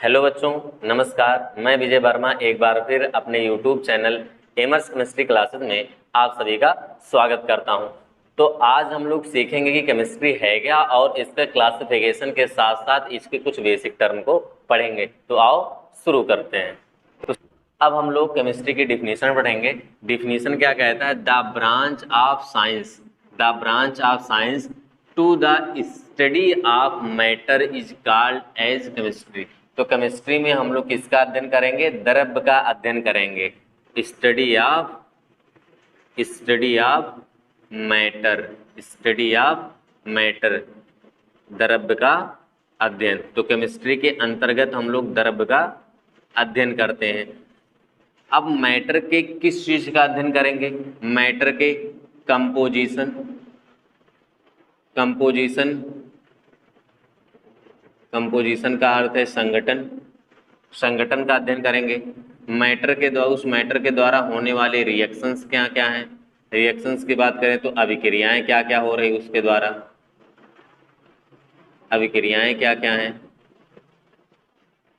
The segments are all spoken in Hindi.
हेलो बच्चों, नमस्कार। मैं विजय वर्मा एक बार फिर अपने YouTube चैनल एमर्स केमिस्ट्री क्लासेस में आप सभी का स्वागत करता हूं। तो आज हम लोग सीखेंगे कि केमिस्ट्री है क्या और इसके क्लासिफिकेशन के साथ साथ इसके कुछ बेसिक टर्म को पढ़ेंगे। तो आओ शुरू करते हैं। तो अब हम लोग केमिस्ट्री की डिफिनीशन पढ़ेंगे। डिफिनीशन क्या कहता है? The branch of science, the branch of science to the study of matter is called as chemistry. तो केमिस्ट्री में हम लोग किसका अध्ययन करेंगे? द्रव्य का अध्ययन करेंगे। Study of matter, study of matter, द्रव्य का अध्ययन। तो केमिस्ट्री के अंतर्गत हम लोग द्रव्य का अध्ययन करते हैं। अब मैटर के किस चीज का अध्ययन करेंगे? मैटर के कंपोजिशन, कंपोजिशन का अर्थ है संगठन, संगठन का अध्ययन करेंगे। मैटर के द्वारा, उस मैटर के द्वारा होने वाले रिएक्शंस क्या क्या हैं। रिएक्शंस की बात करें तो अभिक्रियाएं क्या क्या हो रही उसके द्वारा, अभिक्रियाएं क्या क्या हैं,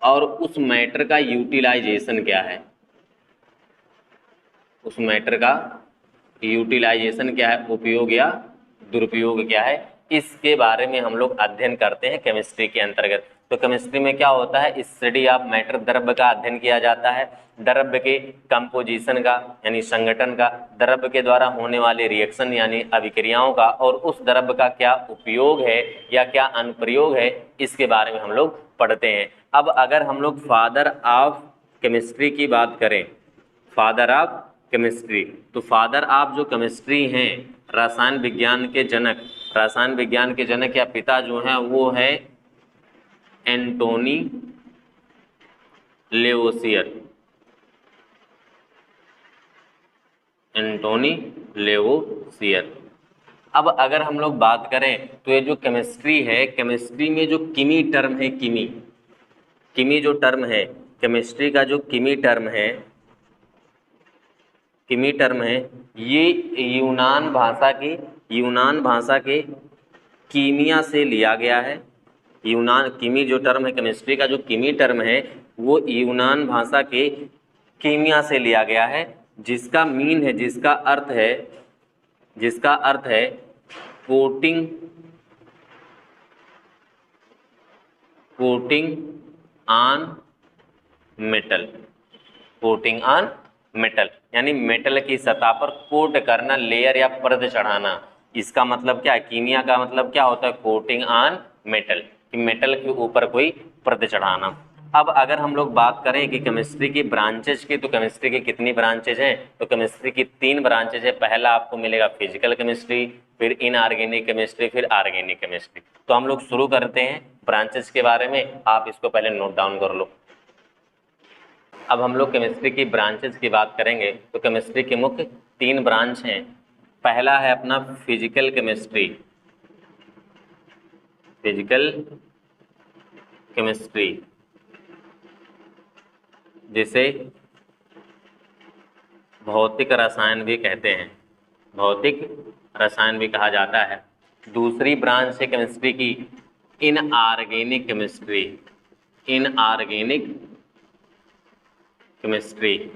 और उस मैटर का यूटिलाइजेशन क्या है, उस मैटर का यूटिलाइजेशन क्या है, उपयोग या दुरुपयोग क्या है, इसके बारे में हम लोग अध्ययन करते हैं केमिस्ट्री के अंतर्गत। तो केमिस्ट्री में क्या होता है? स्टडी ऑफ मैटर, द्रव्य का अध्ययन किया जाता है। द्रव्य के कंपोजिशन का यानी संगठन का, द्रव्य के द्वारा होने वाले रिएक्शन यानी अभिक्रियाओं का, और उस द्रव्य का क्या उपयोग है या क्या अनुप्रयोग है, इसके बारे में हम लोग पढ़ते हैं। अब अगर हम लोग फादर ऑफ केमिस्ट्री की बात करें, फादर ऑफ केमिस्ट्री, तो फादर ऑफ जो केमिस्ट्री हैं, रसायन विज्ञान के जनक, रसायन विज्ञान के जनक या पिता जो हैं वो है एंटोनी लेवोसियर, एंटोनी लेवोसियर। अब अगर हम लोग बात करें तो ये जो केमिस्ट्री है, केमिस्ट्री में जो किमी टर्म है, किमी जो टर्म है, केमिस्ट्री का जो किमी टर्म है, किमी टर्म है, ये यूनान भाषा के कीमिया से लिया गया है। यूनान, किमी जो टर्म है, केमिस्ट्री का जो किमी टर्म है वो यूनान भाषा के कीमिया से लिया गया है, जिसका मीन है, जिसका अर्थ है coating on metal, coating on metal यानी मेटल की सतह पर कोट करना, लेयर या परत चढ़ाना। इसका मतलब क्या है? कीमिया का मतलब क्या होता है? कोटिंग ऑन मेटल, कि मेटल के ऊपर कोई परत चढ़ाना। अब अगर हम लोग बात करें कि केमिस्ट्री की ब्रांचेज की, तो केमिस्ट्री की कितनी ब्रांचेज हैं? तो केमिस्ट्री की 3 ब्रांचेज है। पहला आपको मिलेगा फिजिकल केमिस्ट्री, फिर इनऑर्गेनिक केमिस्ट्री, फिर ऑर्गेनिक केमिस्ट्री। तो हम लोग शुरू करते हैं ब्रांचेज के बारे में, आप इसको पहले नोट डाउन कर लो। अब हम लोग केमिस्ट्री की ब्रांचेस की बात करेंगे तो केमिस्ट्री के मुख्य 3 ब्रांच हैं। पहला है अपना फिजिकल केमिस्ट्री, फिजिकल केमिस्ट्री जिसे भौतिक रसायन भी कहते हैं, भौतिक रसायन भी कहा जाता है। दूसरी ब्रांच है केमिस्ट्री की इनऑर्गेनिक केमिस्ट्री, इनऑर्गेनिक केमिस्ट्री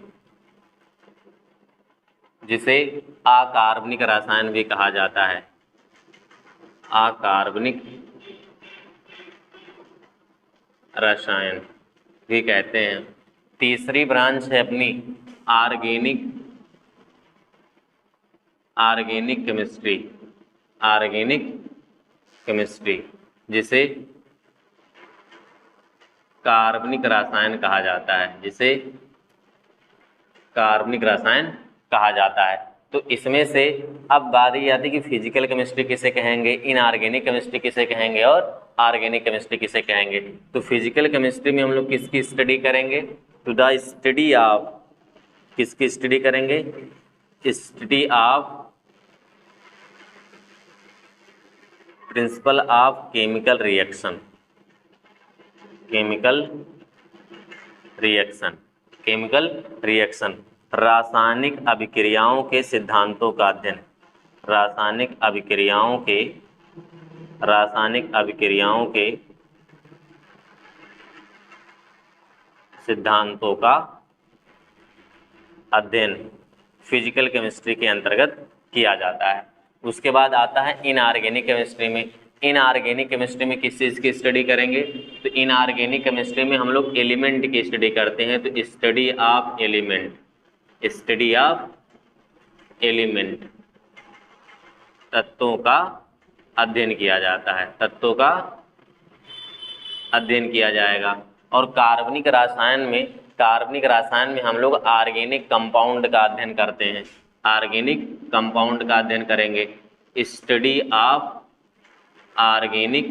जिसे अकार्बनिक रसायन भी कहा जाता है, अकार्बनिक रसायन भी कहते हैं। तीसरी ब्रांच है अपनी ऑर्गेनिक केमिस्ट्री, ऑर्गेनिक केमिस्ट्री जिसे कार्बनिक रसायन कहा जाता है, जिसे कार्बनिक रसायन कहा जाता है। तो इसमें से अब बारी आती है कि फिजिकल केमिस्ट्री किसे कहेंगे, इनऑर्गेनिक केमिस्ट्री किसे कहेंगे और ऑर्गेनिक केमिस्ट्री किसे कहेंगे। तो फिजिकल केमिस्ट्री में हम लोग किसकी स्टडी करेंगे? टू द स्टडी ऑफ, किसकी स्टडी करेंगे? Study of principle of chemical reaction, chemical reaction, chemical reaction, रासायनिक अभिक्रियाओं के सिद्धांतों का अध्ययन, रासायनिक अभिक्रियाओं के सिद्धांतों का अध्ययन फिजिकल केमिस्ट्री के अंतर्गत किया जाता है। उसके बाद आता है इनऑर्गेनिक केमिस्ट्री में। इनऑर्गेनिक केमिस्ट्री में किस चीज़ की स्टडी करेंगे? तो इनऑर्गेनिक केमिस्ट्री में हम लोग एलिमेंट की स्टडी करते हैं। तो study of element, study of element, तत्वों का अध्ययन किया जाता है, तत्वों का अध्ययन किया जाएगा। और कार्बनिक रसायन में हम लोग ऑर्गेनिक कंपाउंड का अध्ययन करते हैं, ऑर्गेनिक कंपाउंड का अध्ययन करेंगे। स्टडी ऑफ ऑर्गेनिक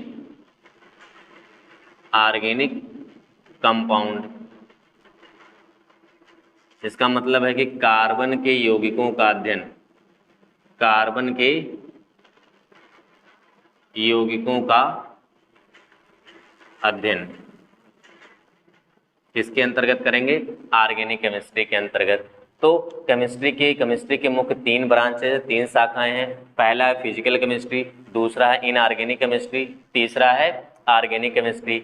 कंपाउंड, इसका मतलब है कि कार्बन के यौगिकों का अध्ययन, कार्बन के यौगिकों का अध्ययन किसके अंतर्गत करेंगे? ऑर्गेनिक केमिस्ट्री के अंतर्गत। तो केमिस्ट्री के मुख्य 3 ब्रांचेज, 3 शाखाएं हैं। पहला है फिजिकल केमिस्ट्री, दूसरा है इनऑर्गेनिक केमिस्ट्री, तीसरा है ऑर्गेनिक केमिस्ट्री,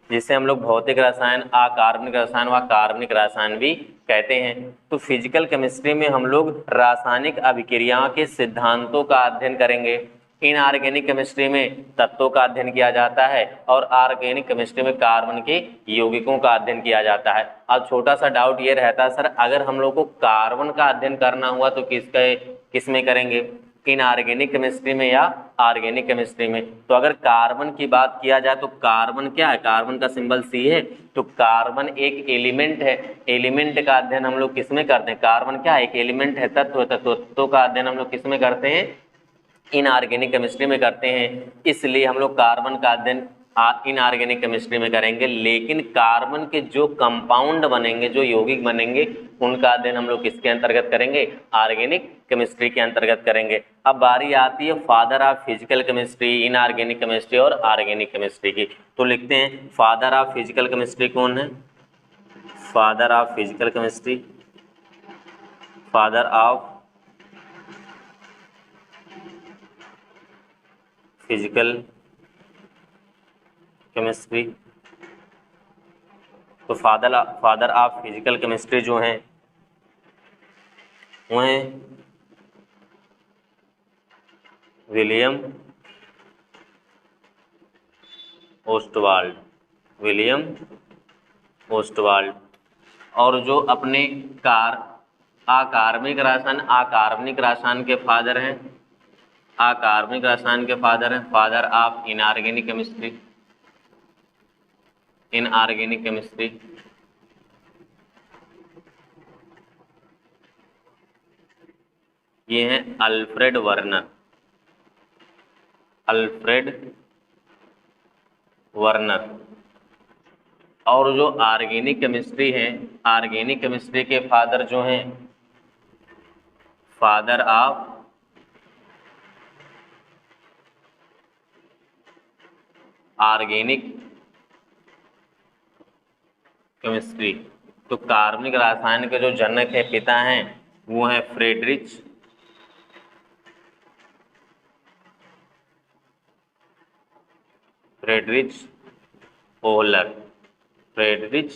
जिसे हम लोग भौतिक रसायन, अकार्बनिक रसायन व कार्बनिक रसायन भी कहते हैं। तो फिजिकल केमिस्ट्री में हम लोग रासायनिक अभिक्रियाओं के सिद्धांतों का अध्ययन करेंगे। इनऑर्गेनिक केमिस्ट्री में तत्वों का अध्ययन किया जाता है और ऑर्गेनिक केमिस्ट्री में कार्बन के यौगिकों का अध्ययन किया जाता है। अब छोटा सा डाउट ये रहता है, सर अगर हम लोग को कार्बन का अध्ययन करना हुआ तो किस में करेंगे? इनऑर्गेनिक केमिस्ट्री में या ऑर्गेनिक केमिस्ट्री में? तो अगर कार्बन की बात किया जाए तो कार्बन क्या है? कार्बन का सिंबल C है। तो कार्बन एक एलिमेंट है, एलिमेंट का अध्ययन हम लोग किस में करते हैं? कार्बन क्या है? एक एलिमेंट है, तत्व का अध्ययन हम लोग किस में करते हैं? इनऑर्गेनिक केमिस्ट्री में करते हैं। इसलिए हम लोग कार्बन का अध्ययन इनऑर्गेनिक केमिस्ट्री में करेंगे। लेकिन कार्बन के जो कंपाउंड बनेंगे, जो यौगिक बनेंगे, उनका अध्ययन हम लोग किसके अंतर्गत करेंगे? ऑर्गेनिक केमिस्ट्री के अंतर्गत करेंगे। अब बारी आती है father of physical chemistry, inorganic chemistry और ऑर्गेनिक केमिस्ट्री की। तो लिखते हैं फादर ऑफ फिजिकल केमिस्ट्री कौन है? Father of physical chemistry, father of physical chemistry. तो फादर ऑफ फिजिकल केमिस्ट्री जो हैं वो हैं विलियम ओस्टवाल्ड, विलियम ओस्टवाल्ड। और जो अपने अकार्बनिक रसायन के फादर हैं, अकार्बनिक रसायन के फादर हैं, father of inorganic chemistry, inorganic chemistry. ये हैं अल्फ्रेड वर्नर, अल्फ्रेड वर्नर। और जो ऑर्गेनिक केमिस्ट्री है, ऑर्गेनिक केमिस्ट्री के फादर जो हैं, फादर ऑफ ऑर्गेनिक केमिस्ट्री। तो कार्बनिक रसायन के जो जनक है, पिता हैं, वो है फ्रेडरिच ओहलर, फ्रेडरिच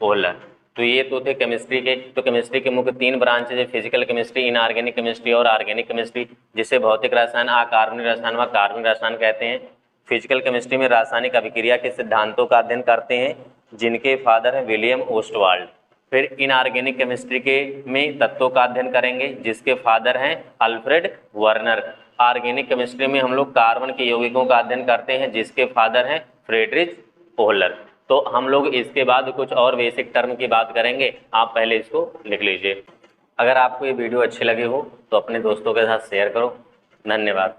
ओहलर। तो ये तो थे केमिस्ट्री के। तो केमिस्ट्री के मुख्य 3 ब्रांचेज है, फिजिकल केमिस्ट्री, इनऑर्गेनिक केमिस्ट्री और ऑर्गेनिक केमिस्ट्री, जिसे भौतिक रसायन, अकार्बनिक रसायन व कार्बनिक रसायन कहते हैं। फिजिकल केमिस्ट्री में रासायनिक अभिक्रिया के सिद्धांतों का अध्ययन करते हैं, जिनके फादर हैं विलियम ओस्टवाल्ड। फिर इनऑर्गेनिक केमिस्ट्री के में तत्वों का अध्ययन करेंगे, जिसके फादर हैं अल्फ्रेड वर्नर। ऑर्गेनिक केमिस्ट्री में हम लोग कार्बन के यौगिकों का अध्ययन करते हैं, जिसके फादर हैं फ्रेडरिच ओहलर। तो हम लोग इसके बाद कुछ और बेसिक टर्म की बात करेंगे, आप पहले इसको लिख लीजिए। अगर आपको ये वीडियो अच्छे लगे हो तो अपने दोस्तों के साथ शेयर करो। धन्यवाद।